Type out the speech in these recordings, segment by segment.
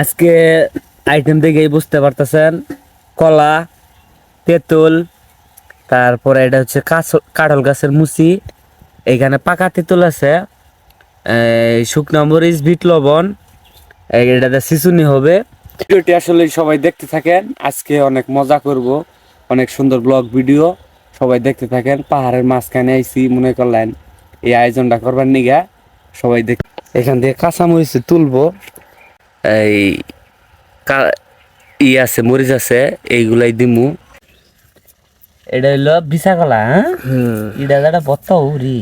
আজকে আইটেম দেখেই বুঝতে পারতেছেন, কলা, তেঁতুল, তারপরে এটা হচ্ছে কাঁঠাল গাছের মুচি, এইখানে পাকা তেঁতুল আছে, শুকনো মরিচ, বিট লবণ, এটাতে ছিচুনি হবে। ভিডিওটি আসলে সবাই দেখতে থাকেন, আজকে অনেক মজা করব, অনেক সুন্দর ব্লগ ভিডিও, সবাই দেখতে থাকেন। পাহাড়ের মাঝখানে আইছি, মনে করলেন এই আয়োজনটা করবার নিগা, সবাই দেখ। এখান থেকে কাঁচামরিচ তুলবো, এই ই আছে, মরিচ আছে, এইগুলাই দিমু। এটা হইলো বিশা কলা। হ্যাঁ, এটা বত্তা উরি।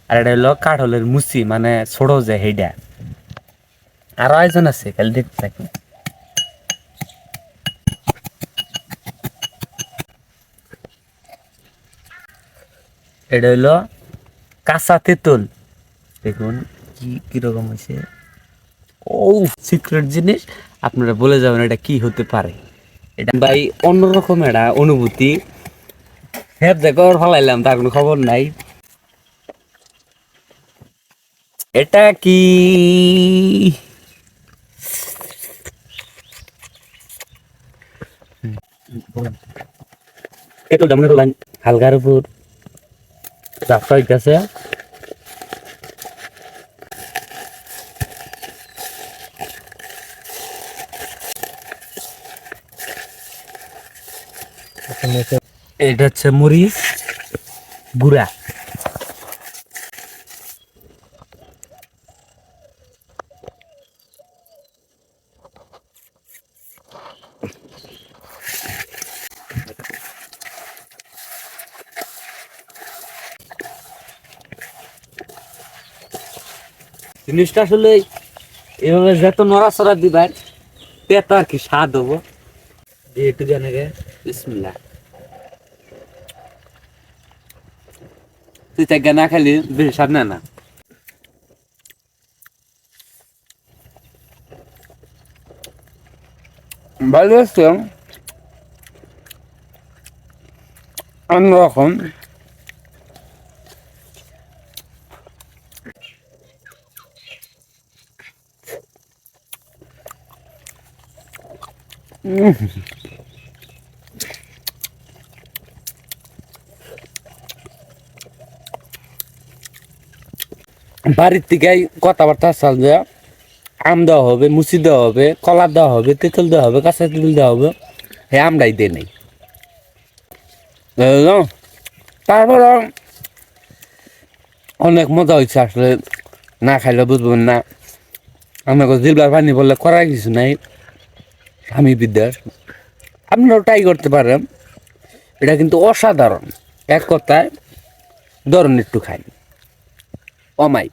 আর এটা হলো কাঠলের মুচি, মানে ছোট যে সেইটা। আরো আয়োজন আছে, খালি দেখতে থাকি। এটা হইলো কাঁচা তেঁতুল, দেখুন কি কিরকম হয়েছে। ও সিক্রেট জিনিস, আপনারা বলে যাবেন এটা কি হতে পারে। এটা ভাই অন্যরকম একটা অনুভূতি। হ্যাঁ দেখো ফলাইলাম, তার কোনো খবর নাই। এটা কি তেঁতুলটা মনে করলেন হালকার উপর চাপটা হইতেছে। এটা হচ্ছে মরিচ গুঁড়া। জিনিসটা আসলে এভাবে যত নড়াচড়া দিবেন তত আর কি স্বাদ হবো। একটু জানে গে বিসমিল্লাহ। তুই তাকে না খালি বেশি স্বাদ না না। ভালো আছে, অন্যরকম। বাড়ির থেকে কথাবার্তা চাল যে আম দেওয়া হবে, মুচি দেওয়া হবে, কলা দেওয়া হবে, তেঁতুল দেওয়া হবে, কাঁচা তেঁতুল দেওয়া হবে, হ্যাঁ আমরাই দে নেই। তারপর অনেক মজা হয়েছে আসলে, না খাইলে বুঝবেন না। আমাকে জিবলার পানি বললে করার কিছু নাই, স্বামী বিদ্যার। আপনারাও ট্রাই করতে পারেন, এটা কিন্তু অসাধারণ। এক কথায় ধরুন একটু খাই অমাই।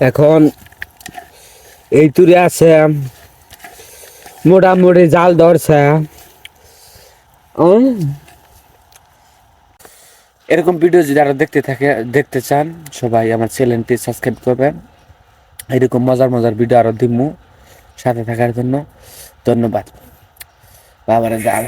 এখন এই তুরে আছে, মোটামুটি জাল ধরছে। এরকম ভিডিও যদি আরো দেখতে চান, সবাই আমার চ্যানেলটি সাবস্ক্রাইব করবেন। এরকম মজার মজার ভিডিও আরো দিমু, সাথে থাকার জন্য ধন্যবাদ। বাবারে জাল।